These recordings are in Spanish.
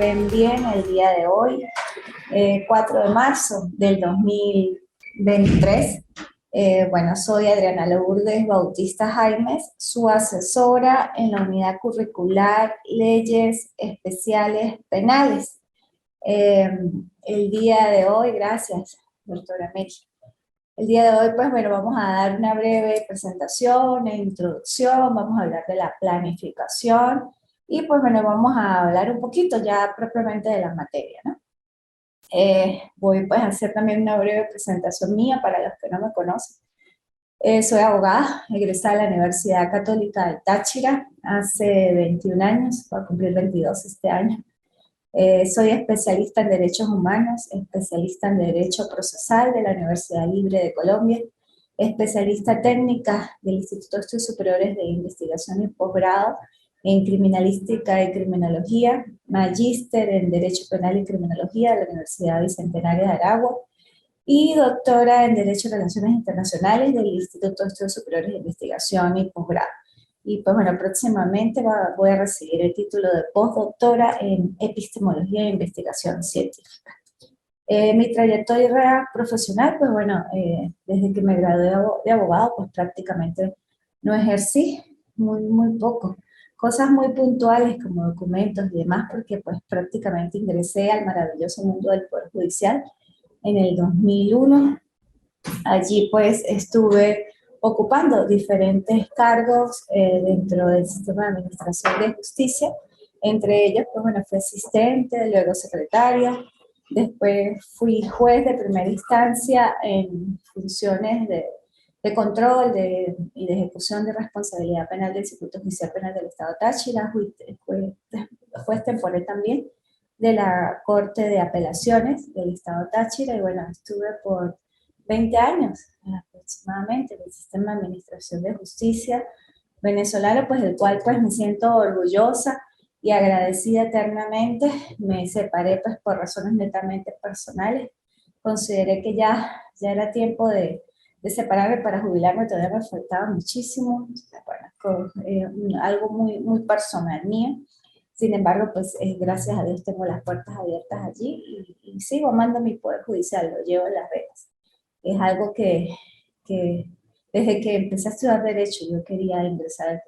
estén bien el día de hoy, 4 de marzo del 2023. Bueno, soy Adriana Lourdes Bautista Jaimes, su asesora en la unidad curricular Leyes Especiales Penales. El día de hoy, gracias, doctora Mary. El día de hoy, pues bueno, vamos a dar una breve presentación e introducción, vamos a hablar de la planificación y pues bueno, vamos a hablar un poquito ya propiamente de la materia, ¿no? Voy pues a hacer también una breve presentación mía para los que no me conocen. Soy abogada, egresada de la Universidad Católica del Táchira hace 21 años, voy a cumplir 22 este año. Soy especialista en Derechos Humanos, especialista en Derecho Procesal de la Universidad Libre de Colombia, especialista técnica del Instituto de Estudios Superiores de Investigación y Posgrado en Criminalística y Criminología, magíster en Derecho Penal y Criminología de la Universidad Bicentenaria de Aragua y doctora en Derecho y Relaciones Internacionales del Instituto de Estudios Superiores de Investigación y Posgrado. Y pues bueno, próximamente voy a recibir el título de postdoctora en Epistemología e Investigación Científica. Mi trayectoria profesional, pues bueno, desde que me gradué de abogado, pues prácticamente no ejercí, muy poco. Cosas muy puntuales como documentos y demás, porque pues prácticamente ingresé al maravilloso mundo del Poder Judicial en el 2001. Allí pues estuve ocupando diferentes cargos dentro del sistema de administración de justicia, entre ellos pues bueno, fui asistente, luego secretaria, después fui juez de primera instancia en funciones de control y de ejecución de responsabilidad penal del Instituto Judicial Penal del Estado Táchira, juez temporal también de la Corte de Apelaciones del Estado Táchira, y bueno, estuve por 20 años aproximadamente en el sistema de administración de justicia venezolano, pues del cual pues me siento orgullosa y agradecida eternamente. Me separé pues por razones netamente personales, consideré que ya era tiempo de separarme para jubilarme, todavía me faltaba muchísimo, bueno, algo muy personal mío. Sin embargo, pues gracias a Dios tengo las puertas abiertas allí y sigo amando mi poder judicial, lo llevo en las venas. Es algo que desde que empecé a estudiar Derecho yo quería ingresar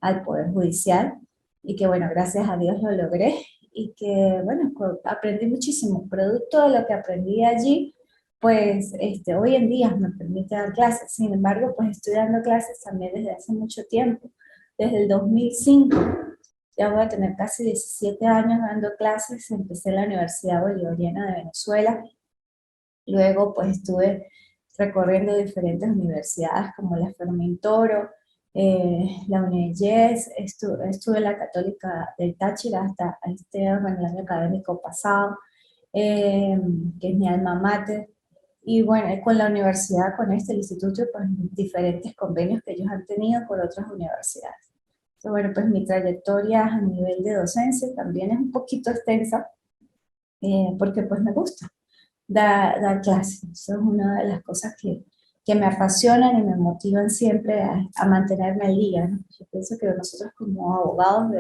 al Poder Judicial y que bueno, gracias a Dios lo logré y que bueno, aprendí muchísimo. Producto de lo que aprendí allí, pues hoy en día me permite dar clases. Sin embargo, pues estoy dando clases también desde hace mucho tiempo, desde el 2005. Ya voy a tener casi 17 años dando clases. Empecé en la Universidad Bolivariana de Venezuela. Luego, pues estuve recorriendo diferentes universidades como la Fermín Toro, la UNEYES, estuve en la Católica del Táchira hasta bueno, el año académico pasado, que es mi alma mater. Y bueno, con la universidad, con el instituto, pues diferentes convenios que ellos han tenido con otras universidades. Entonces, bueno, pues mi trayectoria a nivel de docencia también es un poquito extensa, porque pues me gusta dar clases. Eso es una de las cosas que me apasionan y me motivan siempre a mantenerme al día, ¿no? Yo pienso que nosotros como abogados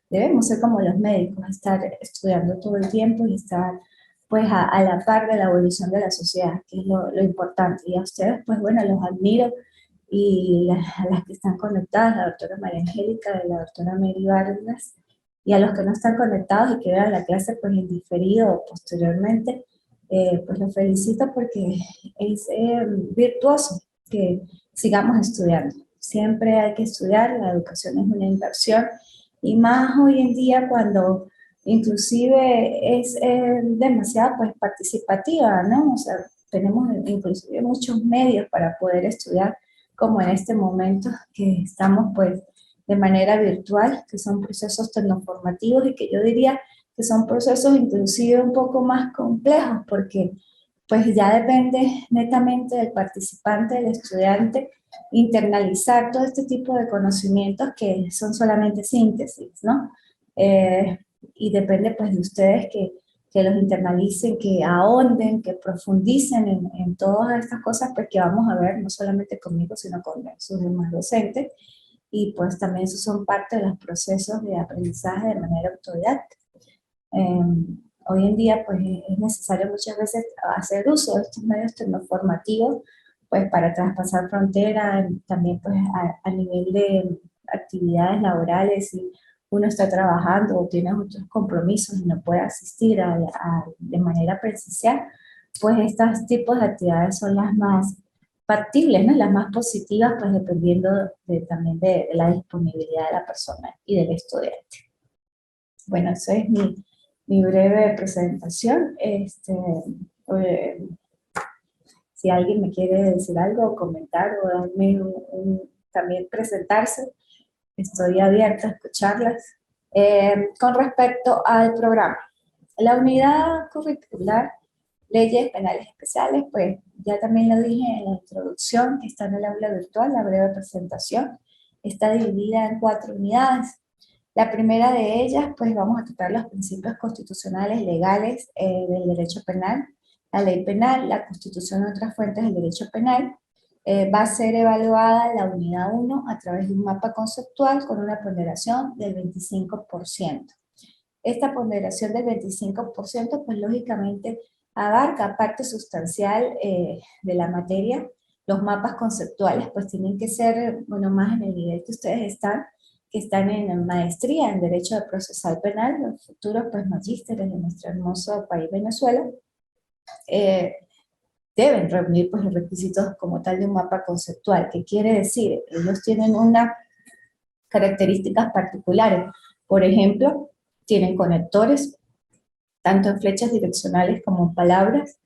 debemos ser como los médicos, estar estudiando todo el tiempo y estar pues a la par de la evolución de la sociedad, que es lo importante. Y a ustedes, pues bueno, los admiro y a las que están conectadas, la doctora María Angélica y la doctora Mary Vargas, y a los que no están conectados y que vean la clase pues en diferido o posteriormente, pues los felicito porque es virtuoso que sigamos estudiando. Siempre hay que estudiar, la educación es una inversión, y más hoy en día cuando inclusive es demasiado pues participativa, ¿no? O sea, tenemos inclusive muchos medios para poder estudiar, como en este momento que estamos pues de manera virtual, que son procesos tecnoformativos y que yo diría que son procesos inclusive un poco más complejos, porque pues ya depende netamente del participante, del estudiante, internalizar todo este tipo de conocimientos que son solamente síntesis, ¿no? Y depende pues de ustedes que los internalicen, que ahonden, que profundicen en todas estas cosas, pues que vamos a ver no solamente conmigo, sino con sus demás docentes, y pues también esos son parte de los procesos de aprendizaje de manera autodidacta. Hoy en día, pues, es necesario muchas veces hacer uso de estos medios tecnoformativos, pues, para traspasar fronteras, también, pues, a nivel de actividades laborales, si uno está trabajando o tiene otros compromisos y no puede asistir de manera presencial, pues estos tipos de actividades son las más factibles, ¿no? Las más positivas, pues dependiendo también de la disponibilidad de la persona y del estudiante. Bueno, esa es mi breve presentación. Eh, si alguien me quiere decir algo o comentar o darme también presentarse, estoy abierta a escucharlas. Con respecto al programa, la unidad curricular Leyes Penales Especiales, pues ya también lo dije en la introducción, está en el aula virtual, la breve presentación, está dividida en 4 unidades. La primera de ellas, pues vamos a tratar los principios constitucionales legales del derecho penal, la ley penal, la constitución y otras fuentes del derecho penal. Va a ser evaluada la unidad 1 a través de un mapa conceptual con una ponderación del 25%. Esta ponderación del 25%, pues lógicamente abarca parte sustancial de la materia. Los mapas conceptuales pues tienen que ser, bueno, más en el nivel que ustedes están, que están en maestría en Derecho Procesal Penal, los futuros pues magísteres de nuestro hermoso país Venezuela, deben reunir pues los requisitos como tal de un mapa conceptual. ¿Qué quiere decir? Ellos tienen unas características particulares. Por ejemplo, tienen conectores, tanto en flechas direccionales como en palabras.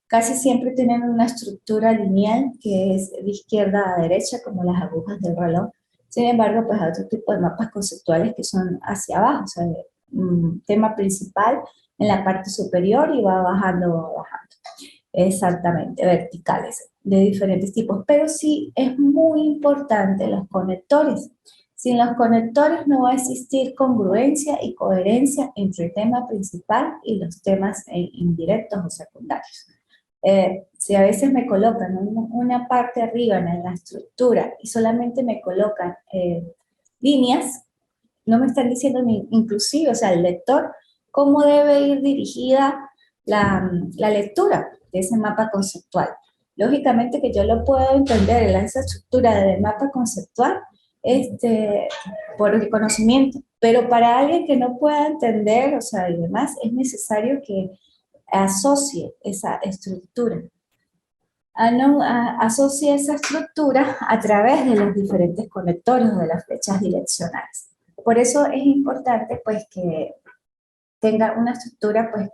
Casi siempre tienen una estructura lineal que es de izquierda a derecha, como las agujas del reloj. Sin embargo, pues hay otro tipo de mapas conceptuales que son hacia abajo, o sea, un tema principal en la parte superior y va bajando, va bajando. Exactamente, verticales, de diferentes tipos. Pero sí es muy importante los conectores. Sin los conectores no va a existir congruencia y coherencia entre el tema principal y los temas indirectos o secundarios. Si a veces me colocan una parte arriba en la estructura y solamente me colocan líneas, no me están diciendo ni, inclusive, o sea, el lector, cómo debe ir dirigida la lectura de ese mapa conceptual. Lógicamente que yo lo puedo entender en esa estructura del mapa conceptual por el conocimiento, pero para alguien que no pueda entender, o sea, y demás, es necesario que asocie esa estructura. Asocie esa estructura a través de los diferentes conectores o de las flechas direccionales. Por eso es importante pues que tenga una estructura pues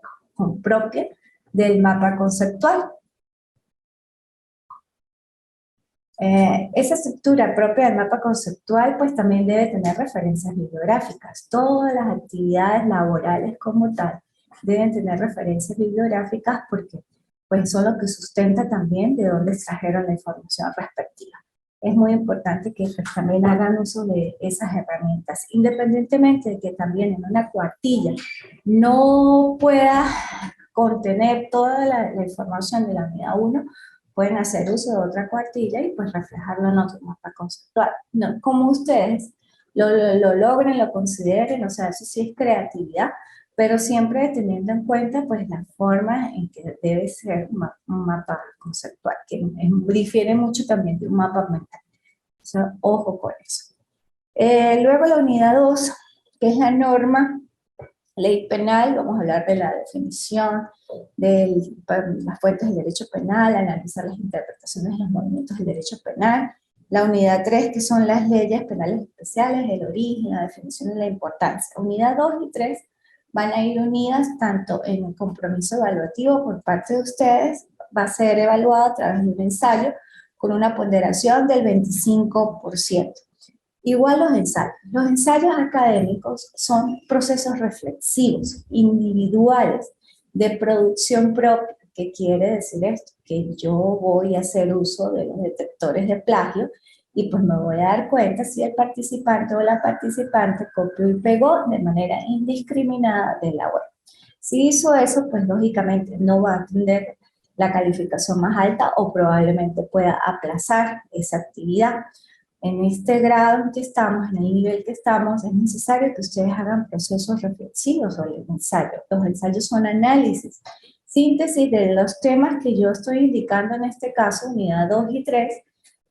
propia del mapa conceptual. Esa estructura propia del mapa conceptual pues también debe tener referencias bibliográficas. Todas las actividades laborales como tal deben tener referencias bibliográficas porque pues son lo que sustenta también de dónde extrajeron la información respectiva. Es muy importante que pues, también hagan uso de esas herramientas, independientemente de que también en una cuartilla no pueda contener toda la información de la unidad 1, pueden hacer uso de otra cuartilla y pues reflejarlo en otro mapa conceptual. No, como ustedes lo logren, lo consideren, o sea, eso sí es creatividad, pero siempre teniendo en cuenta pues la forma en que debe ser un mapa conceptual, que difiere mucho también de un mapa mental. O sea, ojo con eso. Luego la unidad 2, que es la norma, ley penal, vamos a hablar de la definición, de las fuentes del derecho penal, analizar las interpretaciones de los movimientos del derecho penal. La unidad 3, que son las leyes penales especiales, el origen, la definición y la importancia. Unidad 2 y 3 van a ir unidas tanto en un compromiso evaluativo por parte de ustedes, va a ser evaluado a través de un ensayo con una ponderación del 25%. Igual los ensayos. Los ensayos académicos son procesos reflexivos, individuales, de producción propia. ¿Qué quiere decir esto? Que yo voy a hacer uso de los detectores de plagio y pues me voy a dar cuenta si el participante o la participante copió y pegó de manera indiscriminada de la web. Si hizo eso, pues lógicamente no va a tener la calificación más alta o probablemente pueda aplazar esa actividad. en este grado en que estamos, en el nivel que estamos, es necesario que ustedes hagan procesos reflexivos sobre el ensayo. Los ensayos son análisis, síntesis de los temas que yo estoy indicando en este caso, unidad 2 y 3,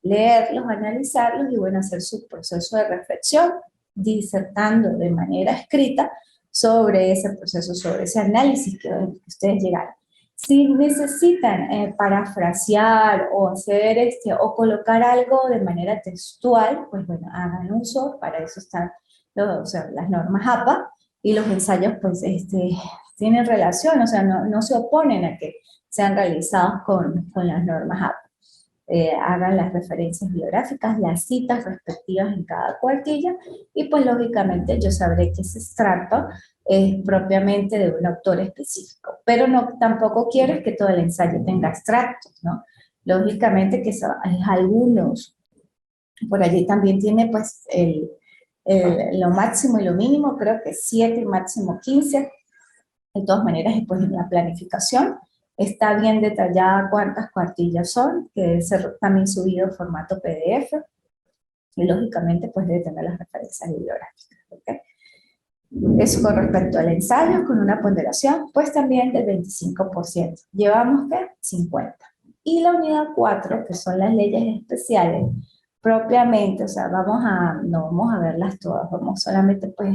leerlos, analizarlos y bueno, hacer su proceso de reflexión, disertando de manera escrita sobre ese proceso, sobre ese análisis que ustedes llegaron. Si necesitan parafrasear o hacer o colocar algo de manera textual, pues bueno, hagan uso, para eso están o sea, las normas APA, y los ensayos pues tienen relación, o sea, no se oponen a que sean realizados con las normas APA. Hagan las referencias bibliográficas, las citas respectivas en cada cuartilla, y pues lógicamente yo sabré que ese extracto es propiamente de un autor específico, pero no, tampoco quiero que todo el ensayo tenga extractos, ¿no? Lógicamente que hay algunos, por allí también tiene pues lo máximo y lo mínimo, creo que 7 y máximo 15. De todas maneras, después en la planificación está bien detallada cuántas cuartillas son, que debe ser también subido en formato PDF, y lógicamente pues debe tener las referencias bibliográficas, ¿okay? Eso con respecto al ensayo, con una ponderación, pues también del 25%. Llevamos, ¿qué? 50. Y la unidad 4, que son las leyes especiales, propiamente, o sea, no vamos a verlas todas, vamos solamente pues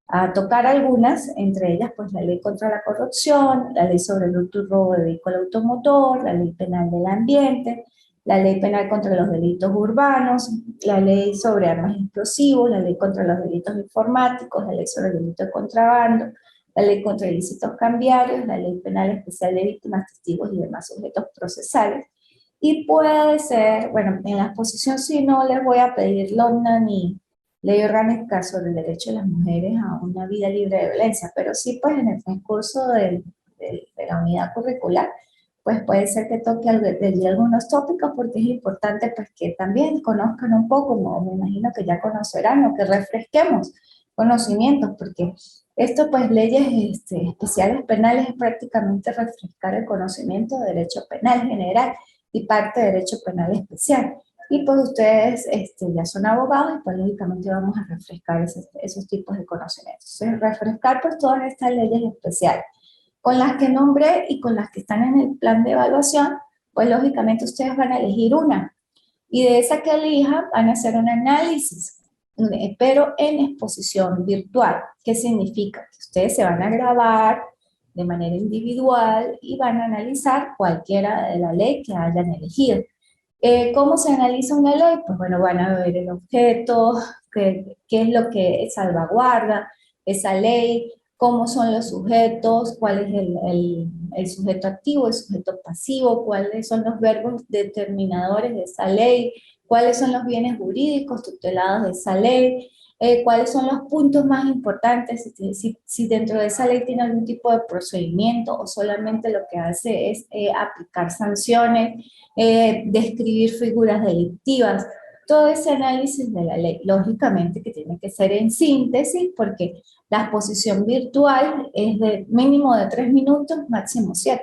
a tocar algunas, entre ellas pues la ley contra la corrupción, la ley sobre el hurto y robo de vehículo automotor, la ley penal del ambiente, la ley penal contra los delitos urbanos, la ley sobre armas y explosivos, la ley contra los delitos informáticos, la ley sobre el delito de contrabando, la ley contra ilícitos cambiarios, la ley penal especial de víctimas, testigos y demás sujetos procesales. Y puede ser, bueno, en la exposición sí no les voy a pedir lona ni ley orgánica sobre el derecho de las mujeres a una vida libre de violencia, pero sí pues en el transcurso de la unidad curricular, pues puede ser que toque algunos tópicos, porque es importante pues que también conozcan un poco, como me imagino que ya conocerán, o que refresquemos conocimientos, porque esto pues leyes especiales penales es prácticamente refrescar el conocimiento de derecho penal general y parte de derecho penal especial. Y pues ustedes ya son abogados y pues lógicamente vamos a refrescar esos tipos de conocimientos. Entonces, refrescar pues todas estas leyes especiales. Con las que nombré y con las que están en el plan de evaluación, pues lógicamente ustedes van a elegir una. Y de esa que elijan van a hacer un análisis, pero en exposición virtual. ¿Qué significa? Que ustedes se van a grabar de manera individual y van a analizar cualquiera de la ley que hayan elegido. ¿Cómo se analiza una ley? Pues bueno, van a ver el objeto, qué es lo que salvaguarda esa ley, cómo son los sujetos, cuál es el sujeto activo, el sujeto pasivo, cuáles son los verbos determinadores de esa ley, cuáles son los bienes jurídicos tutelados de esa ley, cuáles son los puntos más importantes, si dentro de esa ley tiene algún tipo de procedimiento o solamente lo que hace es aplicar sanciones, describir figuras delictivas, todo ese análisis de la ley. Lógicamente que tiene que ser en síntesis, porque la exposición virtual es de mínimo de 3 minutos, máximo 7.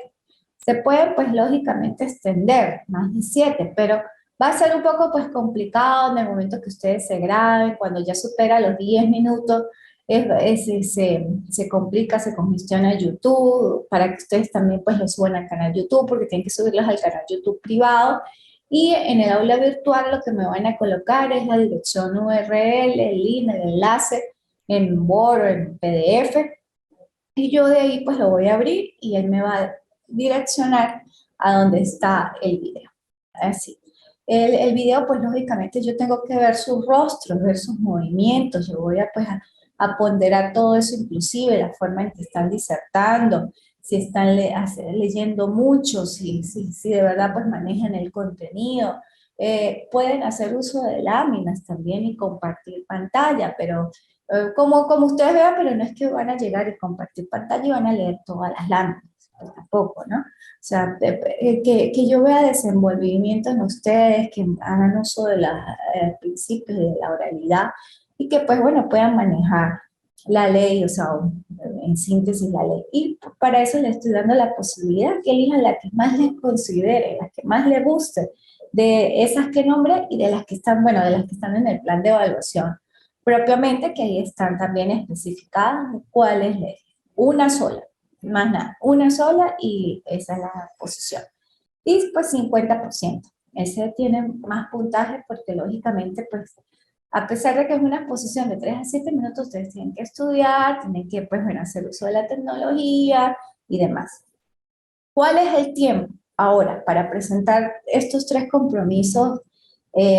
Se puede, pues, lógicamente extender más de 7, pero va a ser un poco, pues, complicado en el momento que ustedes se graben, cuando ya supera los 10 minutos, se complica, se congestiona YouTube, para que ustedes también, pues, lo suban al canal YouTube, porque tienen que subirlos al canal YouTube privado. Y en el aula virtual lo que me van a colocar es la dirección URL, el link, el enlace, en Word o en PDF, y yo de ahí pues lo voy a abrir y él me va a direccionar a donde está el video. Así. El video pues lógicamente yo tengo que ver sus rostros, ver sus movimientos, yo voy a pues a ponderar todo eso, inclusive la forma en que están disertando, si están leyendo mucho, si de verdad pues manejan el contenido. Pueden hacer uso de láminas también y compartir pantalla, pero como ustedes vean, pero no es que van a llegar y compartir pantalla y van a leer todas las láminas, pues tampoco, ¿no? O sea, que yo vea desenvolvimiento en ustedes, que hagan uso de los principios de la oralidad y que pues bueno, puedan manejar la ley, o sea, en síntesis la ley. Y para eso les estoy dando la posibilidad que elijan la que más les considere, la que más les guste, de esas que nombré y de las que están, bueno, de las que están en el plan de evaluación propiamente, que ahí están también especificadas cuáles leyes. Una sola, más nada, una sola y esa es la posición. Y pues 50%. Ese tiene más puntaje porque lógicamente pues a pesar de que es una exposición de 3 a 7 minutos, ustedes tienen que estudiar, tienen que pues, bueno, hacer uso de la tecnología y demás. ¿Cuál es el tiempo ahora para presentar estos 3 compromisos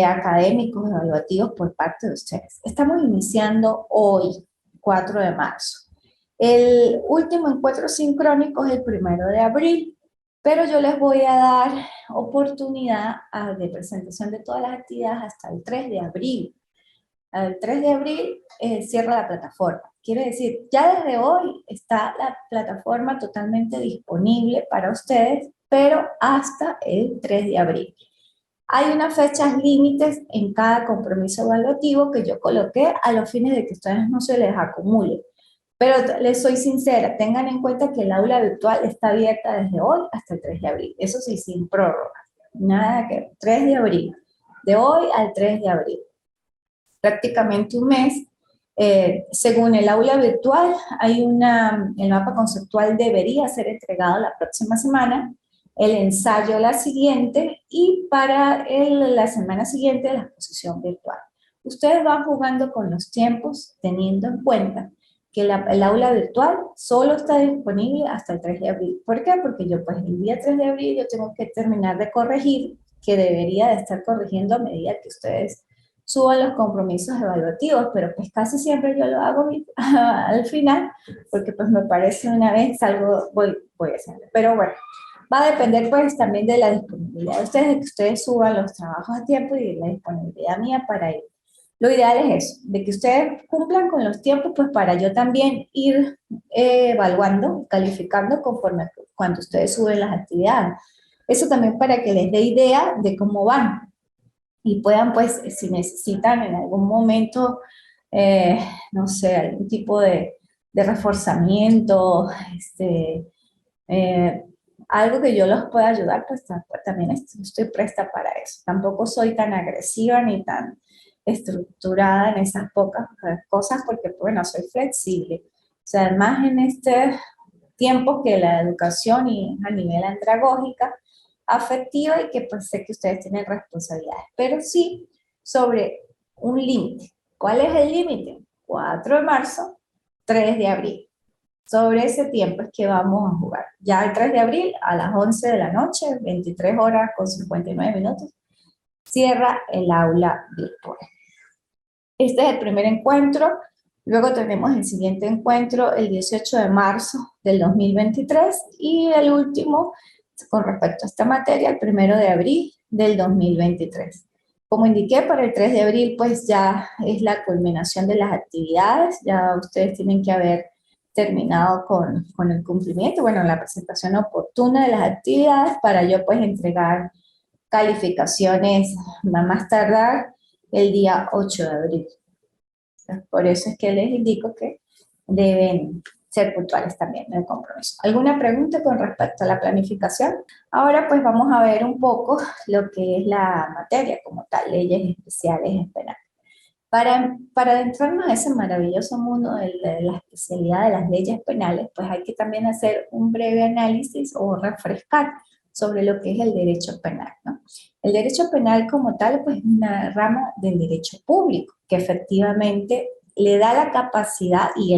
académicos, evaluativos por parte de ustedes? Estamos iniciando hoy, 4 de marzo. El último encuentro sincrónico es el 1 de abril, pero yo les voy a dar oportunidad de presentación de todas las actividades hasta el 3 de abril. El 3 de abril cierra la plataforma. Quiere decir, ya desde hoy está la plataforma totalmente disponible para ustedes, pero hasta el 3 de abril. Hay unas fechas límites en cada compromiso evaluativo que yo coloqué a los fines de que ustedes no se les acumule. Pero les soy sincera, tengan en cuenta que el aula virtual está abierta desde hoy hasta el 3 de abril. Eso sí, sin prórroga. Nada que 3 de abril. De hoy al 3 de abril. Prácticamente un mes. Según el aula virtual, el mapa conceptual debería ser entregado la próxima semana, el ensayo la siguiente y para la semana siguiente la exposición virtual. Ustedes van jugando con los tiempos teniendo en cuenta que el aula virtual solo está disponible hasta el 3 de abril. ¿Por qué? Porque yo pues el día 3 de abril yo tengo que terminar de corregir, que debería de estar corrigiendo a medida que ustedes suban los compromisos evaluativos, pero pues casi siempre yo lo hago al final, porque pues me parece una vez algo voy a hacerlo. Pero bueno, va a depender pues también de la disponibilidad de ustedes, de que ustedes suban los trabajos a tiempo y de la disponibilidad mía para ir. Lo ideal es eso, de que ustedes cumplan con los tiempos, pues para yo también ir evaluando, calificando conforme cuando ustedes suben las actividades. Eso también para que les dé idea de cómo van y puedan, pues, si necesitan en algún momento, no sé, algún tipo de reforzamiento, eh, algo que yo los pueda ayudar, pues también estoy presta para eso. Tampoco soy tan agresiva ni tan estructurada en esas pocas cosas porque, bueno, soy flexible. O sea, además en este tiempo que la educación y a nivel andragógica, afectiva y que pues sé que ustedes tienen responsabilidades, pero sí sobre un límite. ¿Cuál es el límite? 4 de marzo, 3 de abril. Sobre ese tiempo es que vamos a jugar. Ya el 3 de abril a las 11 de la noche, 23 horas con 59 minutos, cierra el aula virtual. Este es el primer encuentro. Luego tenemos el siguiente encuentro el 18 de marzo del 2023 y el último con respecto a esta materia el 1 de abril del 2023. Como indiqué, para el 3 de abril pues ya es la culminación de las actividades, ya ustedes tienen que haber terminado con el cumplimiento, bueno, la presentación oportuna de las actividades para yo pues entregar calificaciones a más tardar el día 8 de abril. Por eso es que les indico que deben ser puntuales también en el compromiso. ¿Alguna pregunta con respecto a la planificación? Ahora pues vamos a ver un poco lo que es la materia como tal, leyes especiales penales. Para adentrarnos a ese maravilloso mundo de la especialidad de las leyes penales, pues hay que también hacer un breve análisis o refrescar sobre lo que es el derecho penal, ¿no? El derecho penal como tal, pues es una rama del derecho público, que efectivamente le da la capacidad y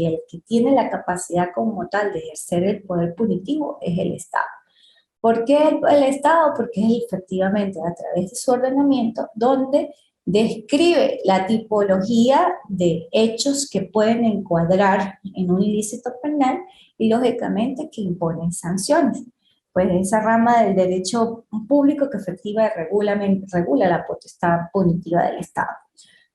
el que tiene la capacidad como tal de ejercer el poder punitivo es el Estado. ¿Por qué el Estado? Porque es efectivamente a través de su ordenamiento donde describe la tipología de hechos que pueden encuadrar en un ilícito penal y lógicamente que imponen sanciones. Pues esa rama del derecho público que efectivamente regula la potestad punitiva del Estado.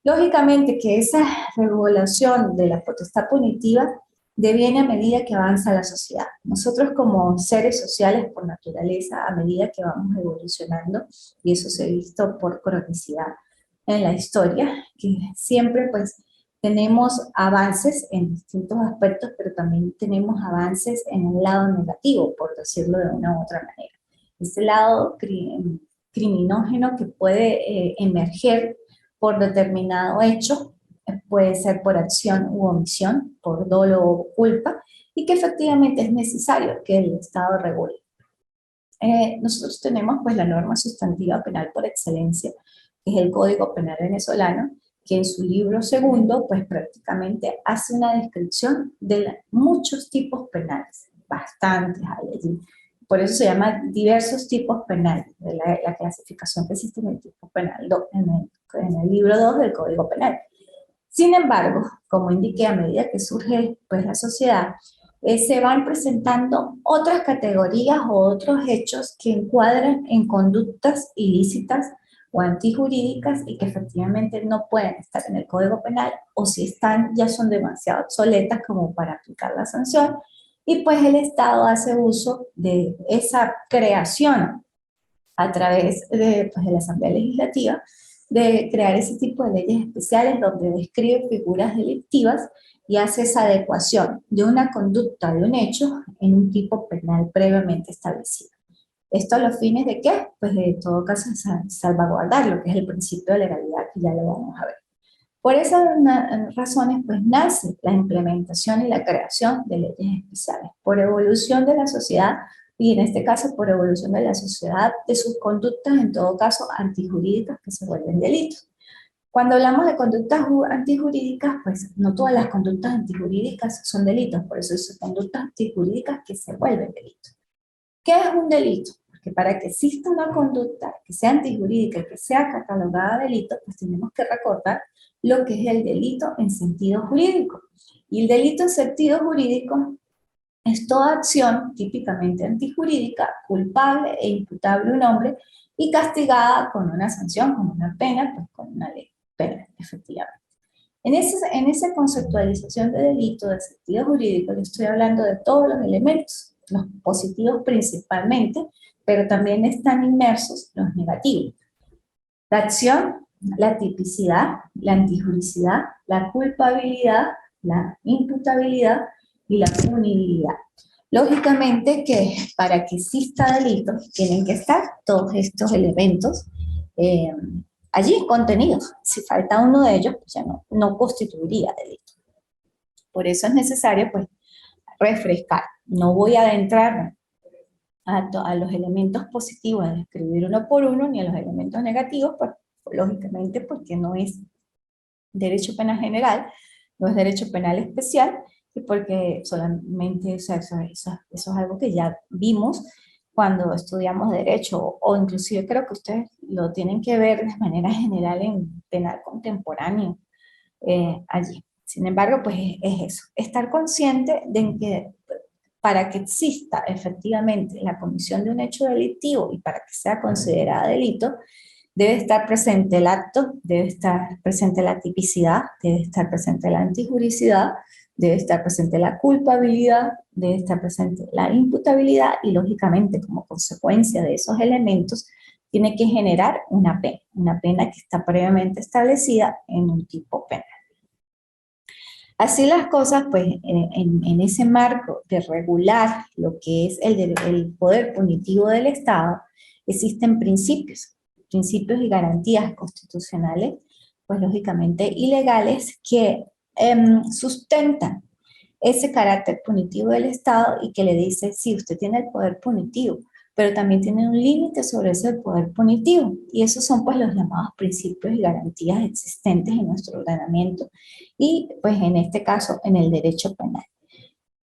Lógicamente que esa regulación de la potestad punitiva deviene a medida que avanza la sociedad. Nosotros como seres sociales por naturaleza, a medida que vamos evolucionando, y eso se ha visto por cronicidad en la historia, que siempre pues tenemos avances en distintos aspectos, pero también tenemos avances en el lado negativo, por decirlo de una u otra manera. Ese lado criminógeno que puede emerger por determinado hecho, puede ser por acción u omisión, por dolo o culpa, y que efectivamente es necesario que el Estado regule. Nosotros tenemos pues la norma sustantiva penal por excelencia, que es el Código Penal venezolano, que en su libro segundo pues prácticamente hace una descripción de muchos tipos penales, bastantes hay allí. Por eso se llama diversos tipos penales, de la clasificación que existe en el tipo penal, en el libro 2 del Código Penal. Sin embargo, como indiqué, a medida que surge pues, la sociedad, se van presentando otras categorías o otros hechos que encuadran en conductas ilícitas o antijurídicas y que efectivamente no pueden estar en el Código Penal, o si están ya son demasiado obsoletas como para aplicar la sanción, y pues el Estado hace uso de esa creación a través pues, de la Asamblea Legislativa, de crear ese tipo de leyes especiales donde describe figuras delictivas y hace esa adecuación de una conducta, de un hecho, en un tipo penal previamente establecido. ¿Esto a los fines de qué? Pues de todo caso salvaguardar lo que es el principio de legalidad, que ya lo vamos a ver. Por esas razones, pues nace la implementación y la creación de leyes especiales, por evolución de la sociedad, y en este caso por evolución de la sociedad, de sus conductas, en todo caso, antijurídicas que se vuelven delitos. Cuando hablamos de conductas antijurídicas, pues no todas las conductas antijurídicas son delitos, por eso son conductas antijurídicas que se vuelven delitos. ¿Qué es un delito? Porque para que exista una conducta que sea antijurídica y que sea catalogada delito, pues tenemos que recordar lo que es el delito en sentido jurídico. Y el delito en sentido jurídico es toda acción típicamente antijurídica, culpable e imputable a un hombre y castigada con una sanción, con una pena, pues con una ley penal, efectivamente. En esa conceptualización de delito de sentido jurídico, le estoy hablando de todos los elementos, los positivos principalmente, pero también están inmersos los negativos. La acción, la tipicidad, la antijuricidad, la culpabilidad, la imputabilidad y la punibilidad. Lógicamente que para que exista delito tienen que estar todos estos elementos allí contenidos. Si falta uno de ellos, pues ya no constituiría delito. Por eso es necesario pues refrescar. No voy a adentrarme a los elementos positivos de escribir uno por uno, ni a los elementos negativos, pues, lógicamente porque no es derecho penal general, no es derecho penal especial, y porque solamente, o sea, eso es algo que ya vimos cuando estudiamos derecho, o inclusive creo que ustedes lo tienen que ver de manera general en penal contemporáneo allí. Sin embargo, pues es eso, estar consciente de que para que exista efectivamente la comisión de un hecho delictivo y para que sea considerada delito, debe estar presente el acto, debe estar presente la tipicidad, debe estar presente la antijuricidad, debe estar presente la culpabilidad, debe estar presente la imputabilidad y lógicamente como consecuencia de esos elementos tiene que generar una pena que está previamente establecida en un tipo penal. Así las cosas, pues en ese marco de regular lo que es el poder punitivo del Estado, existen principios y garantías constitucionales, pues lógicamente ilegales, que sustentan ese carácter punitivo del Estado y que le dice, sí, usted tiene el poder punitivo, pero también tiene un límite sobre ese poder punitivo. Y esos son pues los llamados principios y garantías existentes en nuestro ordenamiento y pues en este caso en el derecho penal.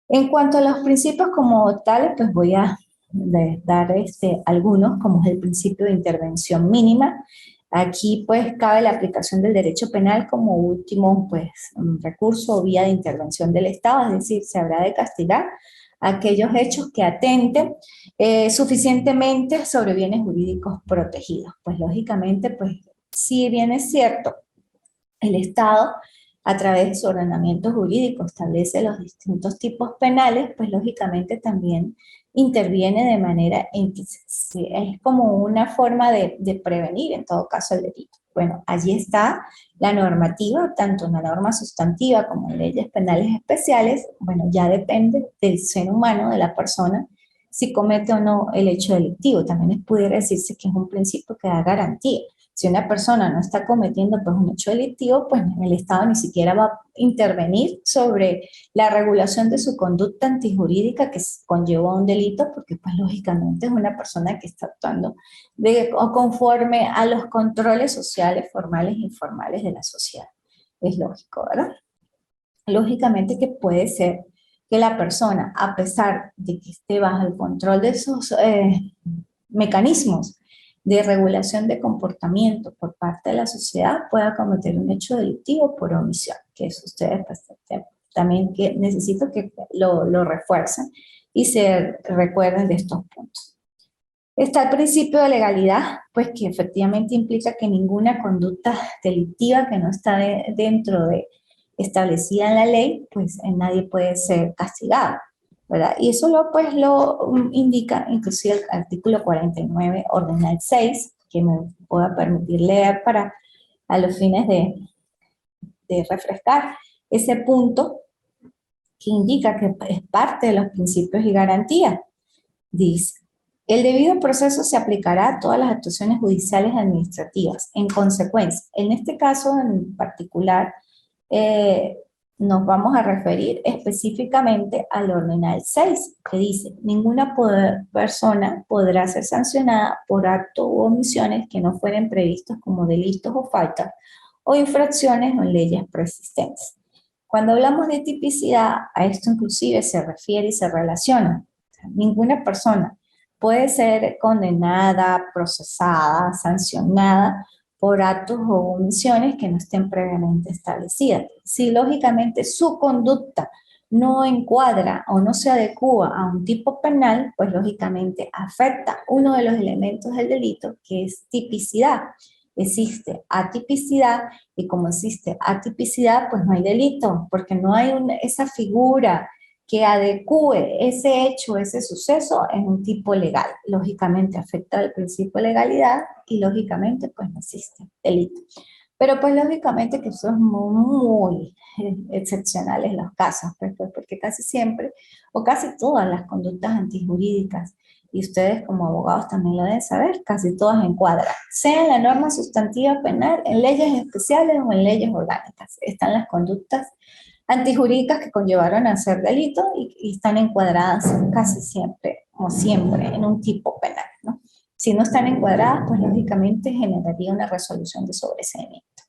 En cuanto a los principios como tales, pues voy a dar algunos, como es el principio de intervención mínima. Aquí pues cabe la aplicación del derecho penal como último pues recurso o vía de intervención del Estado, es decir, se habrá de castigar aquellos hechos que atenten suficientemente sobre bienes jurídicos protegidos. Pues lógicamente, pues si bien es cierto, el Estado a través de su ordenamiento jurídico establece los distintos tipos penales, pues lógicamente también interviene de manera en que es como una forma de prevenir en todo caso el delito. Bueno, allí está la normativa, tanto en la norma sustantiva como en leyes penales especiales. Bueno, ya depende del ser humano, de la persona, si comete o no el hecho delictivo. También pudiera decirse que es un principio que da garantía. Si una persona no está cometiendo pues, un hecho delictivo, pues el Estado ni siquiera va a intervenir sobre la regulación de su conducta antijurídica que conlleva un delito, porque pues lógicamente es una persona que está actuando o conforme a los controles sociales, formales e informales de la sociedad. Es lógico, ¿verdad? Lógicamente que puede ser que la persona, a pesar de que esté bajo el control de esos mecanismos de regulación de comportamiento por parte de la sociedad, pueda cometer un hecho delictivo por omisión, que eso ustedes pues, también que necesito que lo refuercen y se recuerden de estos puntos. Está el principio de legalidad, pues que efectivamente implica que ninguna conducta delictiva que no está dentro de establecida en la ley, pues nadie puede ser castigado, ¿verdad? Y eso lo indica inclusive el artículo 49, ordenal 6, que me pueda permitir leer para a los fines de refrescar ese punto que indica que es parte de los principios y garantías. Dice, el debido proceso se aplicará a todas las actuaciones judiciales y administrativas. En consecuencia, en este caso en particular, nos vamos a referir específicamente al ordenal 6, que dice, ninguna persona podrá ser sancionada por actos u omisiones que no fueren previstos como delitos o faltas, o infracciones o leyes preexistentes. Cuando hablamos de tipicidad, a esto inclusive se refiere y se relaciona. O sea, ninguna persona puede ser condenada, procesada, sancionada por actos o omisiones que no estén previamente establecidas. Si lógicamente su conducta no encuadra o no se adecua a un tipo penal, pues lógicamente afecta uno de los elementos del delito, que es tipicidad. Existe atipicidad y como existe atipicidad, pues no hay delito, porque no hay esa figura que adecue ese hecho, ese suceso en un tipo legal. Lógicamente afecta el principio de legalidad y lógicamente pues no existe delito. Pero pues lógicamente que son muy excepcionales los casos, pues, porque casi siempre o casi todas las conductas antijurídicas, y ustedes como abogados también lo deben saber, casi todas encuadran, sea en la norma sustantiva penal, en leyes especiales o en leyes orgánicas. Están las conductas antijurídicas que conllevaron a ser delito y están encuadradas casi siempre, o siempre, en un tipo penal, ¿no? Si no están encuadradas, pues lógicamente generaría una resolución de sobreseimiento.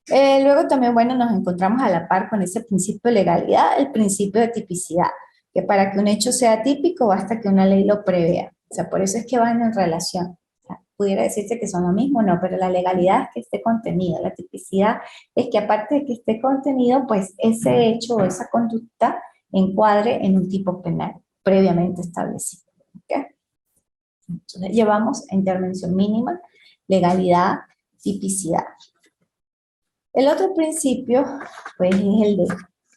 Luego también, bueno, nos encontramos a la par con ese principio de legalidad, el principio de tipicidad, que para que un hecho sea típico basta que una ley lo prevea. O sea, por eso es que van en relación. O sea, pudiera decirse que son lo mismo, no, pero la legalidad es que esté contenido, la tipicidad es que aparte de que esté contenido, pues ese hecho o esa conducta encuadre en un tipo penal previamente establecido. ¿Okay? Entonces, llevamos intervención mínima, legalidad, tipicidad. El otro principio, pues, es el de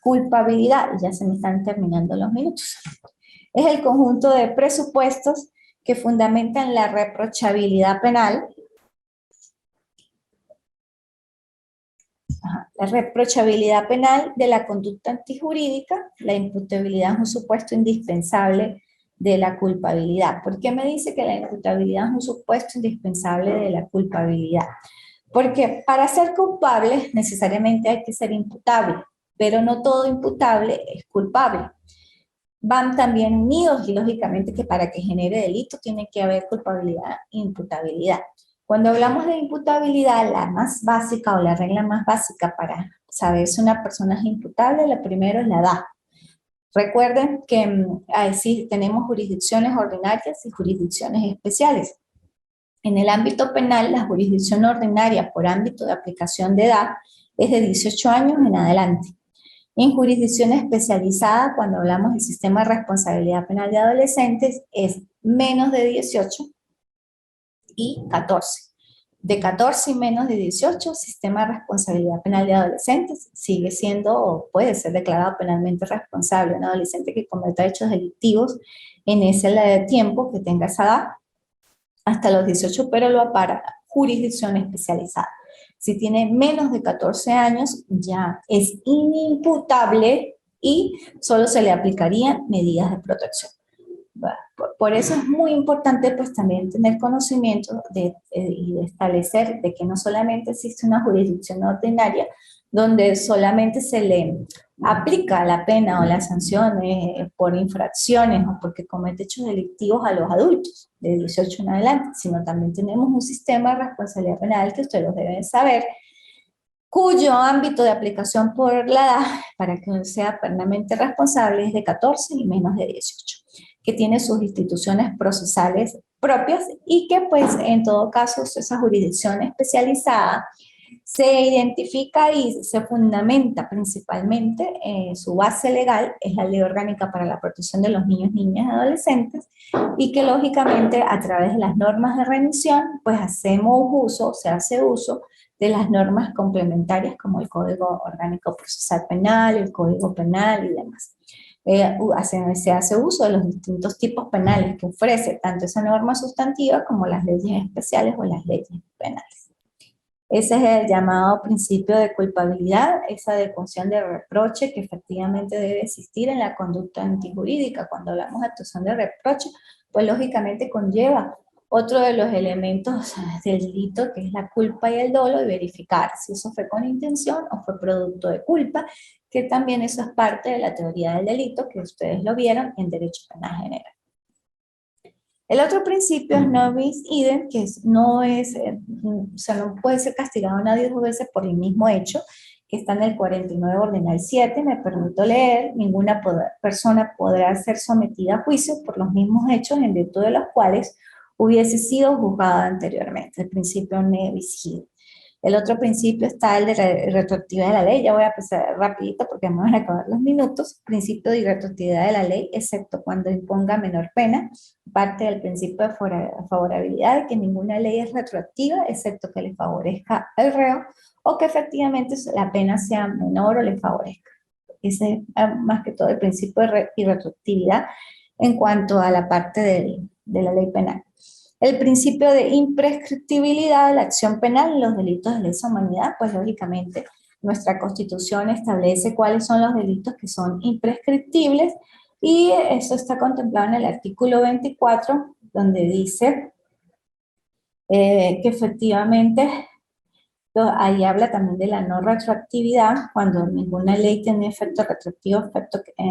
culpabilidad, y ya se me están terminando los minutos. Es el conjunto de presupuestos que fundamentan la reprochabilidad penal. La reprochabilidad penal de la conducta antijurídica, la imputabilidad es un supuesto indispensable de la culpabilidad. ¿Por qué me dice que la imputabilidad es un supuesto indispensable de la culpabilidad? Porque para ser culpable necesariamente hay que ser imputable, pero no todo imputable es culpable. Van también unidos y lógicamente que para que genere delito tiene que haber culpabilidad e imputabilidad. Cuando hablamos de imputabilidad, la más básica o la regla más básica para saber si una persona es imputable, la primera es la edad. Recuerden que sí, tenemos jurisdicciones ordinarias y jurisdicciones especiales. En el ámbito penal, la jurisdicción ordinaria por ámbito de aplicación de edad es de 18 años en adelante. En jurisdicción especializada, cuando hablamos del sistema de responsabilidad penal de adolescentes, es menos de 18 y 14. De 14 y menos de 18, sistema de responsabilidad penal de adolescentes sigue siendo o puede ser declarado penalmente responsable un adolescente que cometa hechos delictivos en ese tiempo que tenga esa edad hasta los 18, pero lo apara jurisdicción especializada. Si tiene menos de 14 años, ya es inimputable y solo se le aplicarían medidas de protección. Por eso es muy importante pues también tener conocimiento y de establecer de que no solamente existe una jurisdicción ordinaria donde solamente se le aplica la pena o las sanciones por infracciones o porque comete hechos delictivos a los adultos de 18 en adelante, sino también tenemos un sistema de responsabilidad penal que ustedes deben saber, cuyo ámbito de aplicación por la edad, para que sea plenamente responsable, es de 14 y menos de 18, que tiene sus instituciones procesales propias y que pues en todo caso esa jurisdicción especializada se identifica y se fundamenta principalmente, su base legal es la Ley Orgánica para la Protección de los Niños, Niñas y Adolescentes, y que lógicamente a través de las normas de remisión, pues hacemos uso, se hace uso de las normas complementarias como el Código Orgánico Procesal Penal, el Código Penal y demás. Se hace uso de los distintos tipos penales que ofrece tanto esa norma sustantiva como las leyes especiales o las leyes penales. Ese es el llamado principio de culpabilidad, esa adecuación de reproche que efectivamente debe existir en la conducta antijurídica. Cuando hablamos de actuación de reproche, pues lógicamente conlleva otro de los elementos del delito, que es la culpa y el dolo, y verificar si eso fue con intención o fue producto de culpa, que también eso es parte de la teoría del delito, que ustedes lo vieron en Derecho Penal General. El otro principio es no bis idem, que no puede ser castigado nadie 2 veces por el mismo hecho, que está en el 49 Ordenal 7, me permito leer, ninguna persona podrá ser sometida a juicio por los mismos hechos en virtud de los cuales hubiese sido juzgada anteriormente, el principio ne bis idem. El otro principio está el de la retroactividad de la ley. Ya voy a empezar rapidito porque me van a acabar los minutos. Principio de irretroactividad de la ley, excepto cuando imponga menor pena. Parte del principio de favorabilidad, de que ninguna ley es retroactiva, excepto que le favorezca al reo o que efectivamente la pena sea menor o le favorezca. Ese es más que todo el principio de irretroactividad en cuanto a la parte de la ley penal. El principio de imprescriptibilidad de la acción penal en los delitos de lesa humanidad, pues lógicamente nuestra Constitución establece cuáles son los delitos que son imprescriptibles y eso está contemplado en el artículo 24, donde dice que efectivamente ahí habla también de la no retroactividad, cuando ninguna ley tiene efecto retroactivo,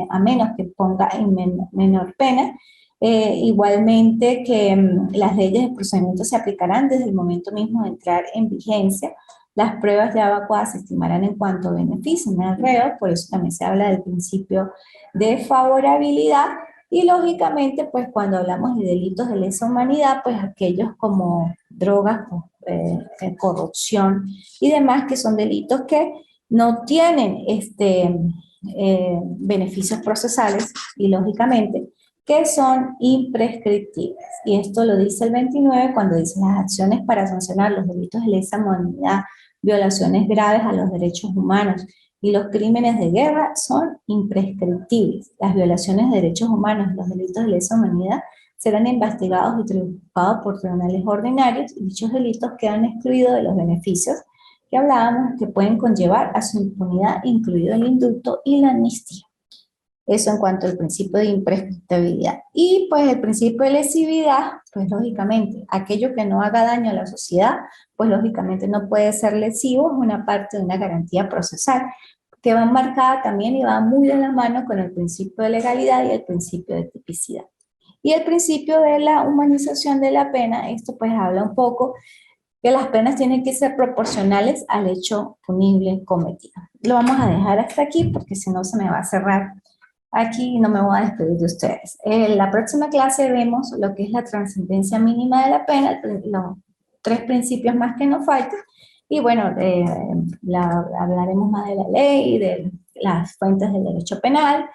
a menos que ponga en menor pena. Igualmente que las leyes de procedimiento se aplicarán desde el momento mismo de entrar en vigencia. Las pruebas ya evacuadas se estimarán en cuanto beneficien al reo, por eso también se habla del principio de favorabilidad. Y lógicamente, pues cuando hablamos de delitos de lesa humanidad, pues aquellos como drogas, corrupción y demás, que son delitos que no tienen beneficios procesales y lógicamente que son imprescriptibles. Y esto lo dice el 29 cuando dice las acciones para sancionar los delitos de lesa humanidad, violaciones graves a los derechos humanos y los crímenes de guerra son imprescriptibles. Las violaciones de derechos humanos y los delitos de lesa humanidad serán investigados y tributados por tribunales ordinarios y dichos delitos quedan excluidos de los beneficios que hablábamos que pueden conllevar a su impunidad, incluido el indulto y la amnistía. Eso en cuanto al principio de imprescriptibilidad. Y pues el principio de lesividad, pues lógicamente, aquello que no haga daño a la sociedad, pues lógicamente no puede ser lesivo, es una parte de una garantía procesal, que va marcada también y va muy de la mano con el principio de legalidad y el principio de tipicidad. Y el principio de la humanización de la pena, esto pues habla un poco que las penas tienen que ser proporcionales al hecho punible cometido. Lo vamos a dejar hasta aquí porque si no se me va a cerrar aquí y no me voy a despedir de ustedes. En la próxima clase vemos lo que es la trascendencia mínima de la pena, los 3 principios más que nos faltan, y bueno, hablaremos más de la ley, de las fuentes del derecho penal,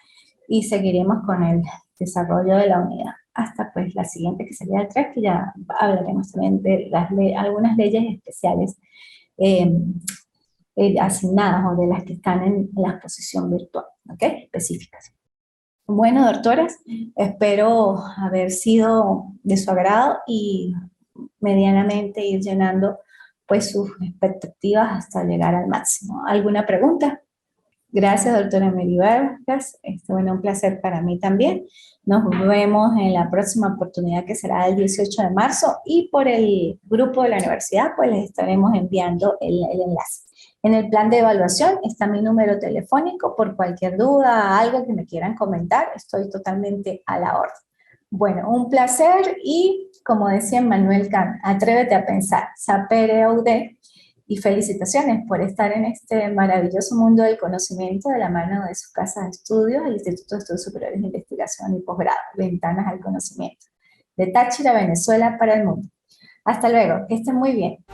y seguiremos con el desarrollo de la unidad. Hasta pues la siguiente, que sería el 3, que ya hablaremos también de algunas leyes especiales asignadas o de las que están en la exposición virtual, ¿ok? Específicas. Bueno, doctoras, espero haber sido de su agrado y medianamente ir llenando pues sus expectativas hasta llegar al máximo. ¿Alguna pregunta? Gracias, doctora Mary Vargas. Bueno, un placer para mí también. Nos vemos en la próxima oportunidad que será el 18 de marzo y por el grupo de la universidad pues les estaremos enviando el enlace. En el plan de evaluación está mi número telefónico por cualquier duda, algo que me quieran comentar, estoy totalmente a la orden. Bueno, un placer y como decía Manuel Kant, atrévete a pensar, sapere aude. Y felicitaciones por estar en este maravilloso mundo del conocimiento de la mano de su casa de estudios, el Instituto de Estudios Superiores de Investigación y Posgrado, Ventanas al Conocimiento, de Táchira, Venezuela, para el mundo. Hasta luego, que estén muy bien.